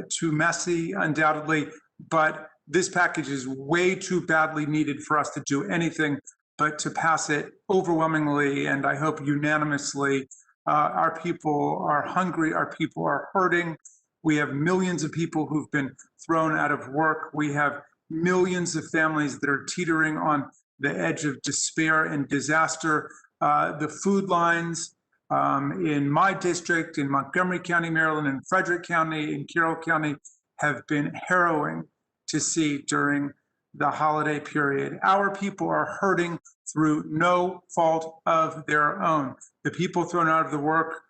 too messy, undoubtedly, but this package is way too badly needed for us to do anything but to pass it overwhelmingly, and I hope unanimously. Our people are hungry, our people are hurting. We have millions of people who've been thrown out of work. We have millions of families that are teetering on the edge of despair and disaster. The food lines in my district, in Montgomery County, Maryland, in Frederick County, in Carroll County, have been harrowing to see during the holiday period. Our people are hurting through no fault of their own. The people thrown out of the work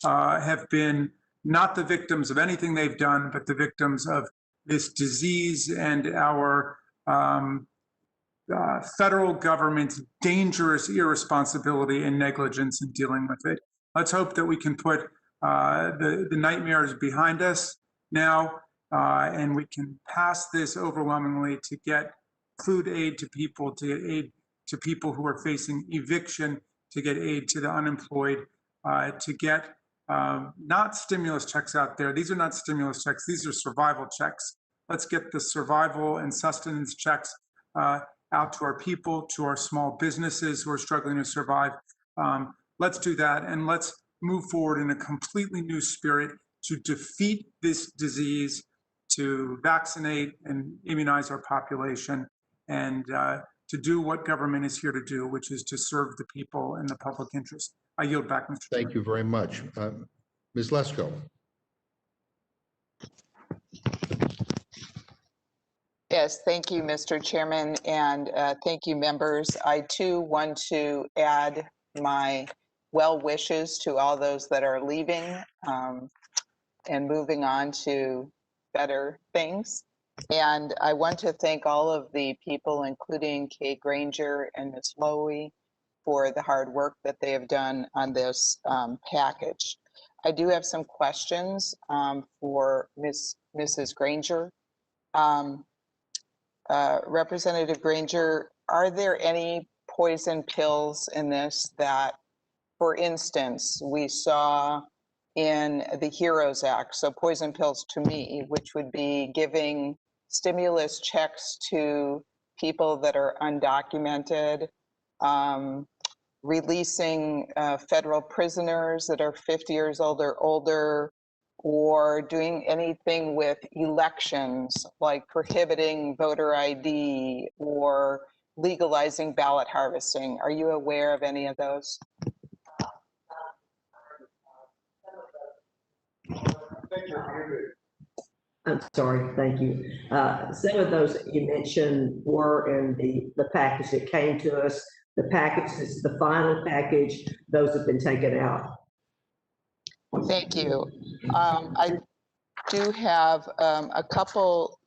have been not the victims of anything they've done, but the victims of this disease and our federal government's dangerous irresponsibility and negligence in dealing with it. Let's hope that we can put the nightmares behind us now, and we can pass this overwhelmingly to get food aid to people, to get aid to people who are facing eviction, to get aid to the unemployed, to get not stimulus checks out there. These are not stimulus checks. These are survival checks. Let's get the survival and sustenance checks out to our people, to our small businesses who are struggling to survive. Let's do that, and let's move forward in a completely new spirit to defeat this disease, to vaccinate and immunize our population, and to do what government is here to do, which is to serve the people and the public interest. I yield back, Mr. Chairman. Thank you very much. Ms. Lesko. Yes, thank you, Mr. Chairman, and thank you, members. I too want to add my well wishes to all those that are leaving and moving on to better things. And I want to thank all of the people, including Kay Granger and Ms. Lowy, for the hard work that they have done on this package. I do have some questions for Mrs. Granger. Representative Granger, are there any poison pills in this that, for instance, we saw in the HEROES Act, so poison pills to me, which would be giving stimulus checks to people that are undocumented, releasing federal prisoners that are 50 years old or older, or doing anything with elections, like prohibiting voter ID or legalizing ballot harvesting. Are you aware of any of those? I'm sorry, thank you. Some of those that you mentioned were in the package that came to us. The package is the final package. Those have been taken out. Thank you. I do have a couple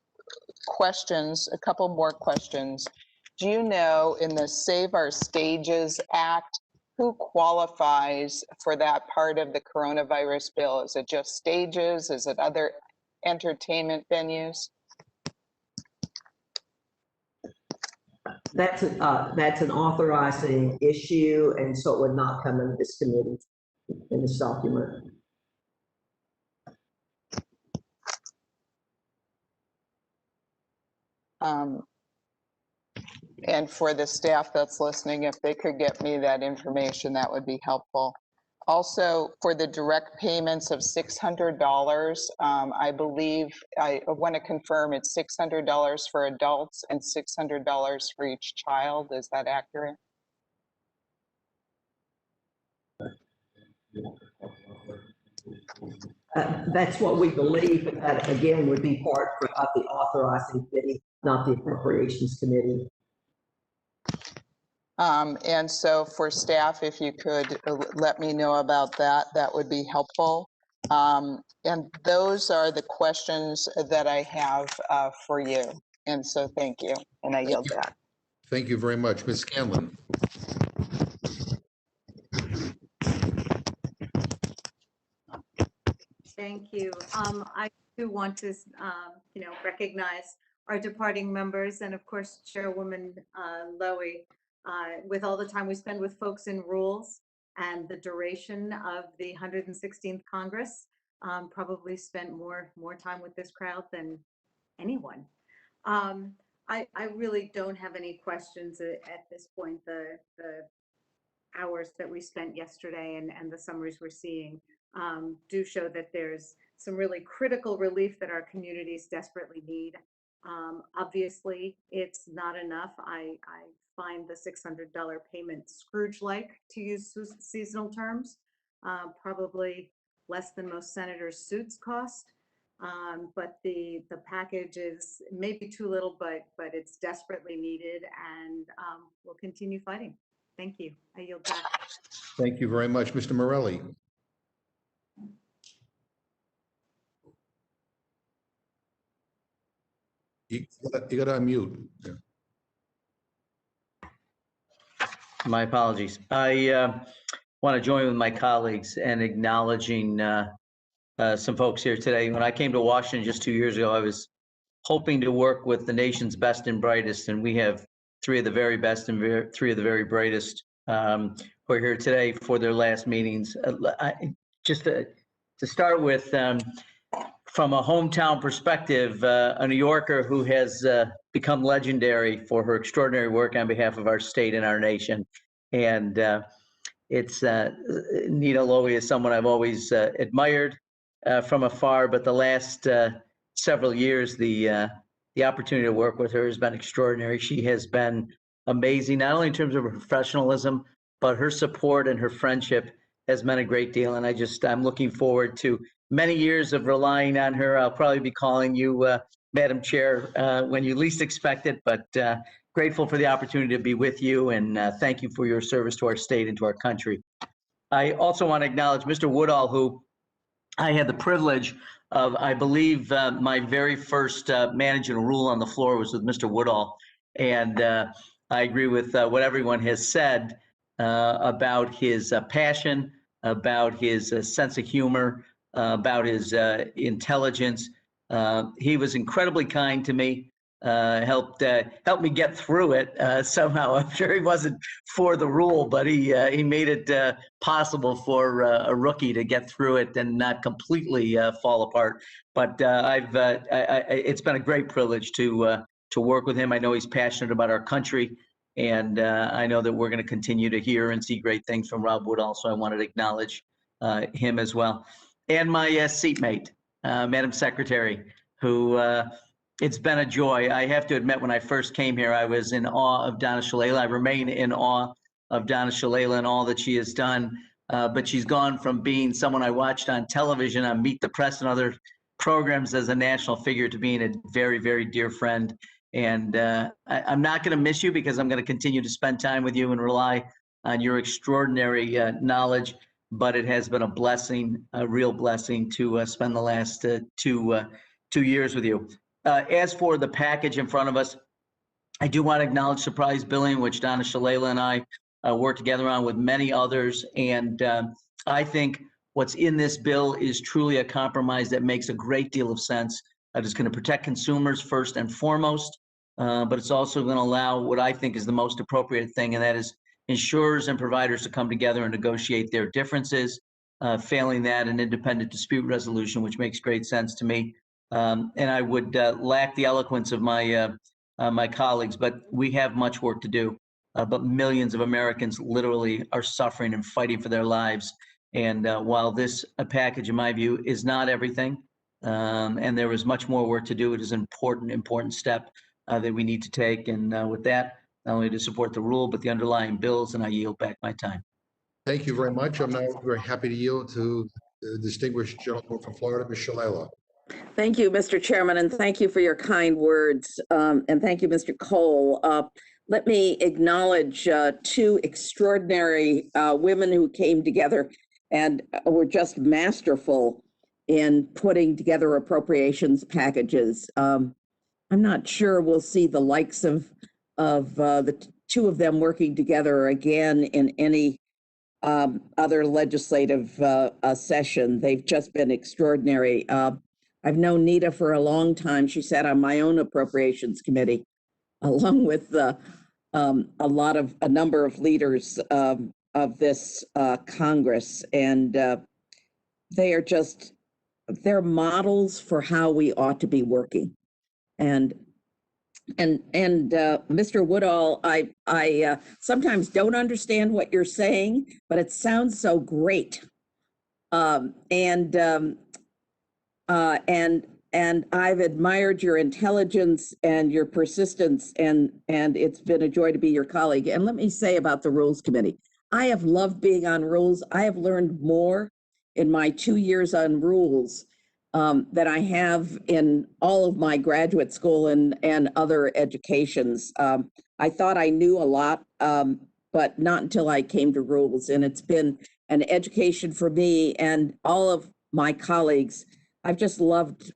more questions. Do you know, in the Save Our Stages Act, who qualifies for that part of the coronavirus bill? Is it just stages? Is it other entertainment venues? That's an authorizing issue, and so it would not come into this committee in this document. And for the staff that's listening, if they could get me that information, that would be helpful. Also, for the direct payments of $600, I believe, I want to confirm it's $600 for adults and $600 for each child. Is that accurate? That's what we believe, but that again would be part of the authorizing committee, not the appropriations committee. And so for staff, if you could let me know about that, that would be helpful. And those are the questions that I have for you. And so thank you, and I yield back. Thank you very much. Ms. Scanlon. Thank you. I do want to, recognize our departing members and of course Chairwoman Lowy, with all the time we spend with folks in rules and the duration of the 116th Congress. probably spent more time with this crowd than anyone. I really don't have any questions at this point. The hours that we spent yesterday and the summaries we're seeing do show that there's some really critical relief that our communities desperately need. Obviously, it's not enough. I find the $600 payment Scrooge-like, to use seasonal terms, probably less than most senators' suits cost. But the package is maybe too little, but it's desperately needed, and we'll continue fighting. Thank you. I yield back. Thank you very much. Mr. Morelli. You got to unmute. Yeah. My apologies. I want to join with my colleagues in acknowledging some folks here today. When I came to Washington just 2 years ago, I was hoping to work with the nation's best and brightest, and we have three of the very best and three of the very brightest who are here today for their last meetings. Just to start with, from a hometown perspective, a New Yorker who has become legendary for her extraordinary work on behalf of our state and our nation. And it's Nita Lowey is someone I've always admired from afar, but the last several years, the opportunity to work with her has been extraordinary. She has been amazing, not only in terms of her professionalism, but her support and her friendship has meant a great deal. And I'm looking forward to many years of relying on her. I'll probably be calling you Madam Chair when you least expect it, but grateful for the opportunity to be with you, and thank you for your service to our state and to our country. I also want to acknowledge Mr. Woodall, who I had the privilege of, I believe my very first managing rule on the floor was with Mr. Woodall. And I agree with what everyone has said about his passion, about his sense of humor, about his intelligence. He was incredibly kind to me, helped me get through it somehow. I'm sure he wasn't for the rule, but he made it possible for a rookie to get through it and not completely fall apart. But it's been a great privilege to work with him. I know he's passionate about our country, and I know that we're going to continue to hear and see great things from Rob Woodall. So I wanted to acknowledge him as well. And my seatmate, Madam Secretary, who it's been a joy. I have to admit, when I first came here, I was in awe of Donna Shalala. I remain in awe of Donna Shalala and all that she has done. But she's gone from being someone I watched on television on Meet the Press and other programs as a national figure to being a very, very dear friend. And I'm not going to miss you, because I'm going to continue to spend time with you and rely on your extraordinary knowledge. But it has been a blessing, a real blessing, to spend the last 2 years with you. As for the package in front of us, I do want to acknowledge surprise billing, which Donna Shalala and I worked together on with many others. And I think what's in this bill is truly a compromise that makes a great deal of sense. That is going to protect consumers first and foremost, but it's also going to allow what I think is the most appropriate thing, and that is insurers and providers to come together and negotiate their differences. Failing that, an independent dispute resolution, which makes great sense to me. And I would lack the eloquence of my my colleagues, but we have much work to do. But millions of Americans literally are suffering and fighting for their lives. And while this package, in my view, is not everything, and there is much more work to do, it is an important step that we need to take. And with that, not only to support the rule, but the underlying bills, and I yield back my time. Thank you very much. I'm now very happy to yield to the distinguished gentleman from Florida, Ms. Shalala. Thank you, Mr. Chairman, and thank you for your kind words. And thank you, Mr. Cole. Let me acknowledge two extraordinary women who came together and were just masterful in putting together appropriations packages. I'm not sure we'll see the likes of the two of them working together again in any other legislative session. They've just been extraordinary. I've known Nita for a long time. She sat on my own appropriations committee, along with a number of leaders of this Congress, and they are just they're models for how we ought to be working. And Mr. Woodall, I sometimes don't understand what you're saying, but it sounds so great. And I've admired your intelligence and your persistence, and it's been a joy to be your colleague. And let me say about the Rules Committee, I have loved being on Rules. I have learned more in my 2 years on Rules than I have in all of my graduate school and other educations. I thought I knew a lot, but not until I came to Rules. And it's been an education for me and all of my colleagues. I've just loved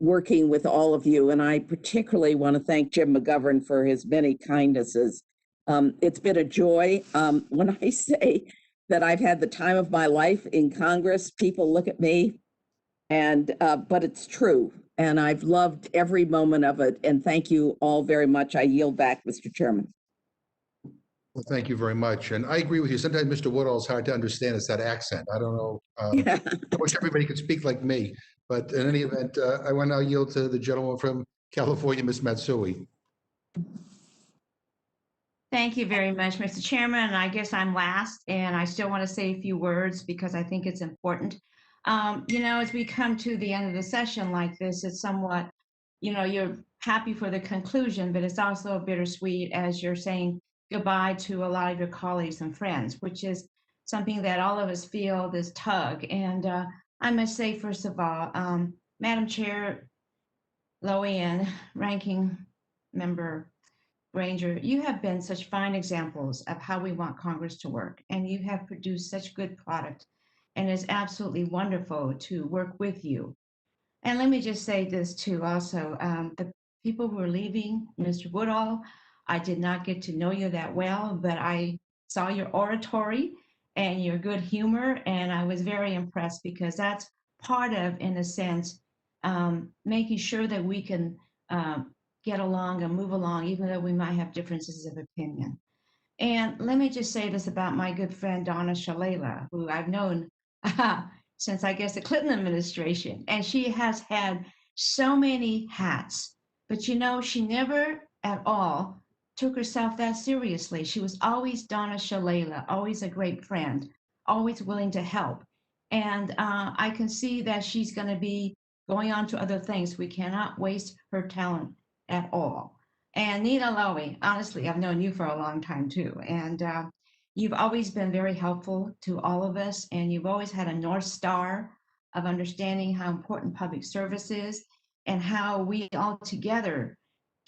working with all of you. And I particularly want to thank Jim McGovern for his many kindnesses. It's been a joy. When I say that I've had the time of my life in Congress, people look at me but it's true. And I've loved every moment of it. And thank you all very much. I yield back, Mr. Chairman. Well, thank you very much. And I agree with you. Sometimes Mr. Woodall is hard to understand. It's that accent. I don't know. Yeah. I wish everybody could speak like me. But in any event, I want to now yield to the gentleman from California, Ms. Matsui. Thank you very much, Mr. Chairman. And I guess I'm last, and I still want to say a few words because I think it's important. As we come to the end of the session like this, it's somewhat, you're happy for the conclusion, but it's also bittersweet as you're saying goodbye to a lot of your colleagues and friends, which is something that all of us feel this tug. And I must say, first of all, Madam Chair, Lowy, and Ranking Member Granger, you have been such fine examples of how we want Congress to work, and you have produced such good product, and it's absolutely wonderful to work with you. And let me just say this too also, the people who are leaving, Mr. Woodall, I did not get to know you that well, but I saw your oratory and your good humor, and I was very impressed because that's part of, in a sense, making sure that we can get along and move along, even though we might have differences of opinion. And let me just say this about my good friend, Donna Shalala, who I've known since, I guess, the Clinton administration. And she has had so many hats, but she never at all took herself that seriously. She was always Donna Shalala, always a great friend, always willing to help. And I can see that she's going to be going on to other things. We cannot waste her talent at all. And Nita Lowy, honestly, I've known you for a long time too. And you've always been very helpful to all of us. And you've always had a North Star of understanding how important public service is and how we all together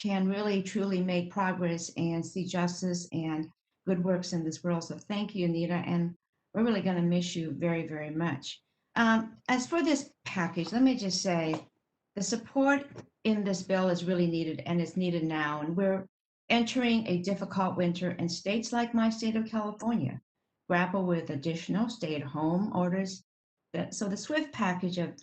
can really, truly make progress and see justice and good works in this world. So thank you, Anita. And we're really going to miss you very, very much. As for this package, let me just say the support in this bill is really needed, and it's needed now. And we're entering a difficult winter, and states like my state of California grapple with additional stay-at-home orders. So the swift passage of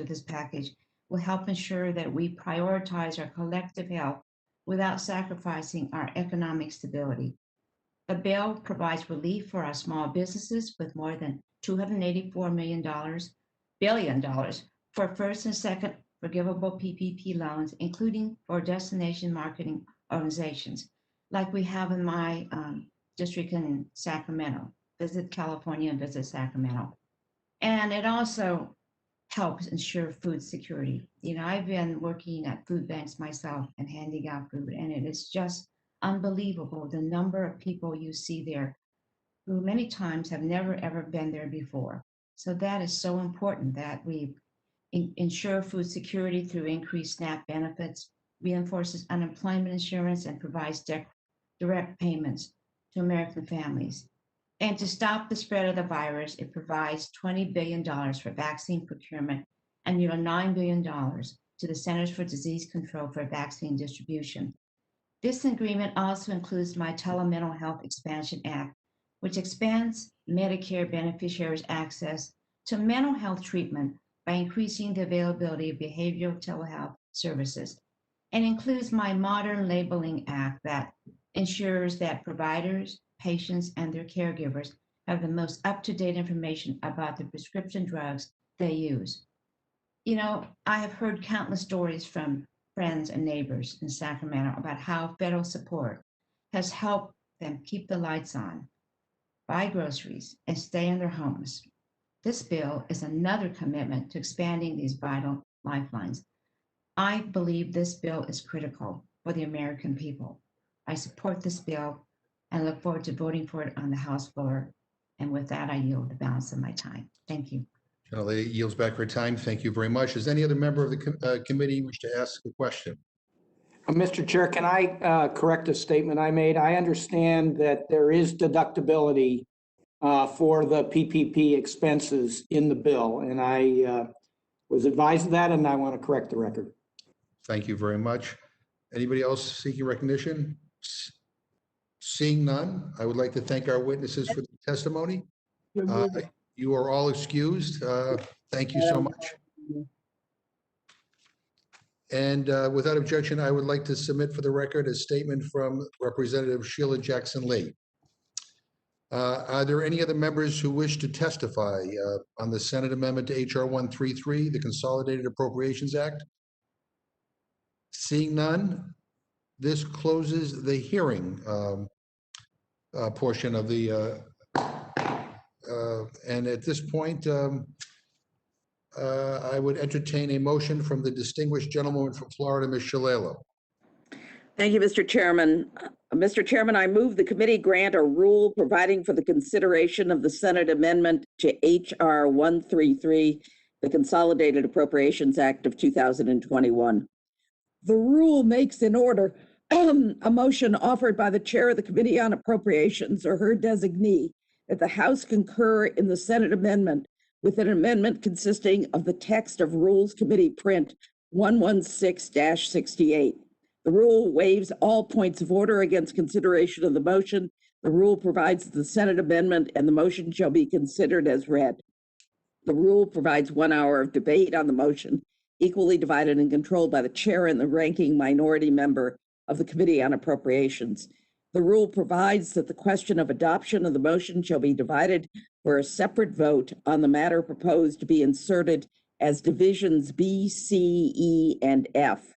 this package will help ensure that we prioritize our collective health without sacrificing our economic stability. The bill provides relief for our small businesses with more than $284 billion for first and second forgivable PPP loans, including for destination marketing organizations, like we have in my district in Sacramento. Visit California and visit Sacramento. And it also helps ensure food security. I've been working at food banks myself and handing out food, and it is just unbelievable the number of people you see there who many times have never ever been there before. So that is so important that we ensure food security through increased SNAP benefits, reinforces unemployment insurance, and provides direct payments to American families. And to stop the spread of the virus, it provides $20 billion for vaccine procurement and nearly $9 billion to the Centers for Disease Control for vaccine distribution. This agreement also includes my Telemental Health Expansion Act, which expands Medicare beneficiaries' access to mental health treatment by increasing the availability of behavioral telehealth services, and includes my Modern Labeling Act that ensures that providers, patients, and their caregivers have the most up-to-date information about the prescription drugs they use. You know, I have heard countless stories from friends and neighbors in Sacramento about how federal support has helped them keep the lights on, buy groceries, and stay in their homes. This bill is another commitment to expanding these vital lifelines. I believe this bill is critical for the American people. I support this bill and look forward to voting for it on the House floor. And with that, I yield the balance of my time. Thank you. Gentlelady yields back her time. Thank you very much. Does any other member of the committee wish to ask a question? Mr. Chair, can I correct a statement I made? I understand that there is deductibility for the PPP expenses in the bill, and I was advised of that, and I want to correct the record. Thank you very much. Anybody else seeking recognition? Seeing none, I would like to thank our witnesses for the testimony. You are all excused. Thank you so much. And without objection, I would like to submit for the record a statement from Representative Sheila Jackson-Lee. Are there any other members who wish to testify on the Senate amendment to HR 133, the Consolidated Appropriations Act? Seeing none, this closes the hearing portion of the, and at this point, I would entertain a motion from the distinguished gentlewoman from Florida, Ms. Shalala. Thank you, Mr. Chairman. Mr. Chairman, I move the committee grant a rule providing for the consideration of the Senate amendment to HR 133, the Consolidated Appropriations Act of 2021. The rule makes in order a motion offered by the chair of the Committee on Appropriations or her designee that the House concur in the Senate amendment with an amendment consisting of the text of Rules Committee Print 116-68. The rule waives all points of order against consideration of the motion. The rule provides that the Senate amendment and the motion shall be considered as read. The rule provides 1 hour of debate on the motion, equally divided and controlled by the chair and the ranking minority member of the Committee on Appropriations. The rule provides that the question of adoption of the motion shall be divided for a separate vote on the matter proposed to be inserted as divisions B, C, E, and F.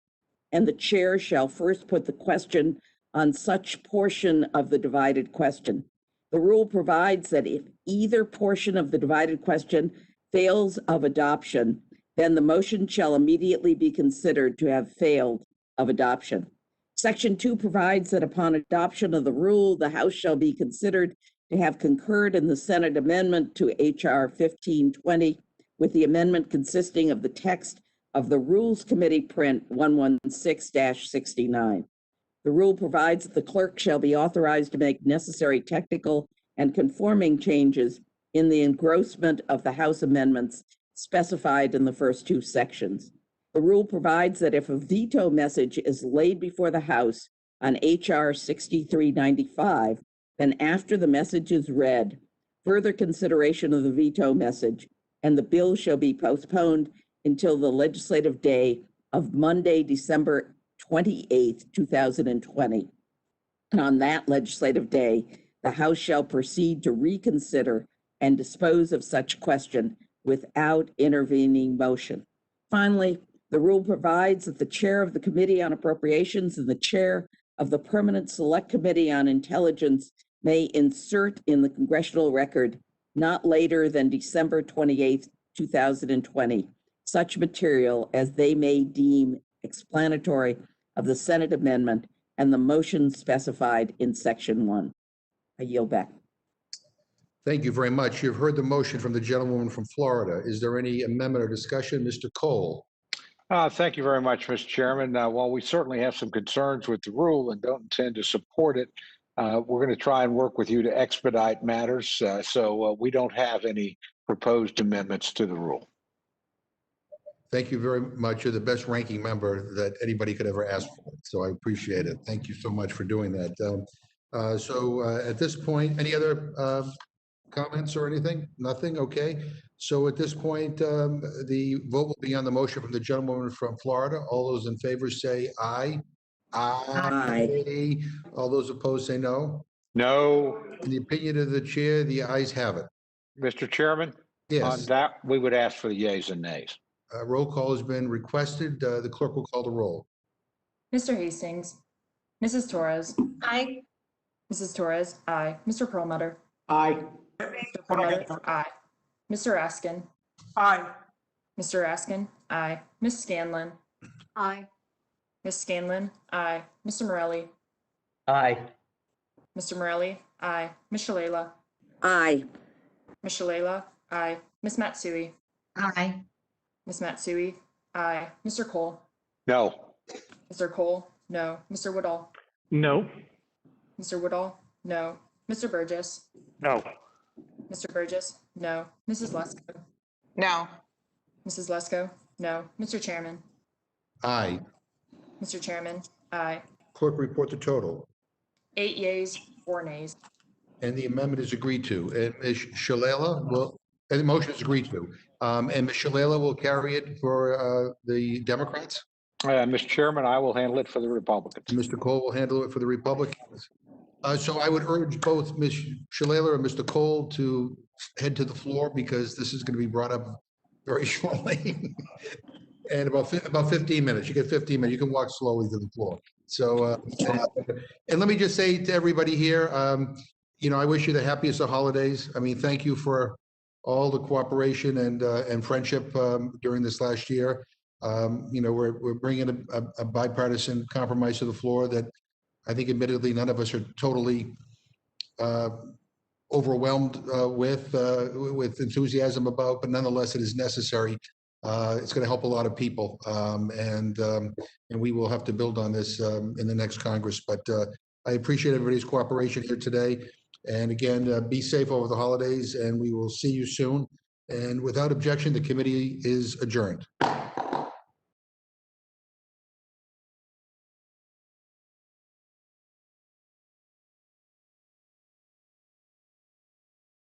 And the chair shall first put the question on such portion of the divided question. The rule provides that if either portion of the divided question fails of adoption, then the motion shall immediately be considered to have failed of adoption. Section 2 provides that upon adoption of the rule, the House shall be considered to have concurred in the Senate amendment to HR 1520, with the amendment consisting of the text of the Rules Committee Print 116-69. The rule provides that the clerk shall be authorized to make necessary technical and conforming changes in the engrossment of the House amendments specified in the first two sections. The rule provides that if a veto message is laid before the House on HR 6395, then after the message is read, further consideration of the veto message and the bill shall be postponed until the legislative day of Monday, December 28th, 2020. And on that legislative day, the House shall proceed to reconsider and dispose of such question without intervening motion. Finally, the rule provides that the chair of the Committee on Appropriations and the chair of the Permanent Select Committee on Intelligence may insert in the congressional record not later than December 28th, 2020, such material as they may deem explanatory of the Senate amendment and the motion specified in Section 1. I yield back. Thank you very much. You've heard the motion from the gentlewoman from Florida. Is there any amendment or discussion? Mr. Cole. Thank you very much, Mr. Chairman. While we certainly have some concerns with the rule and don't intend to support it, we're going to try and work with you to expedite matters. So we don't have any proposed amendments to the rule. Thank you very much. You're the best ranking member that anybody could ever ask for. So I appreciate it. Thank you so much for doing that. At this point, any other comments or anything? Nothing? Okay. So at this point, the vote will be on the motion from the gentlewoman from Florida. All those in favor say aye. Aye. All those opposed say no. No, In the opinion of the chair, the ayes have it. Mr. Chairman, on Yes, that, we would ask for the yeas and nays. roll call has been requested. The clerk will call the roll. Mr. Hastings, Mrs. Torres, Aye. Mrs. Torres, aye. Mr. Perlmutter, Aye. Mr. Perlmutter, aye. Mr. Raskin, Aye. Mr. Raskin, aye. Ms. Scanlon, Aye. Ms. Scanlon, aye. Mr. Morelli, Aye. Mr. Morelli, aye. Ms. Shalala, Aye. Ms. Shalala, aye. Ms. Matsui, Aye. Ms. Matsui, aye. Mr. Cole, No, Mr. Cole, no. Mr. Woodall, No. Mr. Woodall, no. Mr. Burgess, No. Mr. Burgess, no. Mrs. Lesko, No, Mrs. Lesko, no. Mr. Chairman, Aye. Mr. Chairman, aye. Clerk, report the total. 8 yeas, 4 nays. And the amendment is agreed to. And Ms. Shalala will, and the motion is agreed to. And Ms. Shalala will carry it for the Democrats. Mr. Chairman, I will handle it for the Republicans. Mr. Cole will handle it for the Republicans. So I would urge both Ms. Shalala and Mr. Cole to head to the floor because this is going to be brought up very shortly. And about 15 minutes, you get 15 minutes, you can walk slowly to the floor. So, and let me just say to everybody here, you know, I wish you the happiest of holidays. I mean, thank you for all the cooperation and friendship during this last year. You know, we're bringing a bipartisan compromise to the floor that I think admittedly none of us are totally overwhelmed with enthusiasm about, but nonetheless it is necessary. It's going to help a lot of people, and we will have to build on this in the next Congress. But I appreciate everybody's cooperation here today. And again, be safe over the holidays, and we will see you soon. And without objection, the committee is adjourned.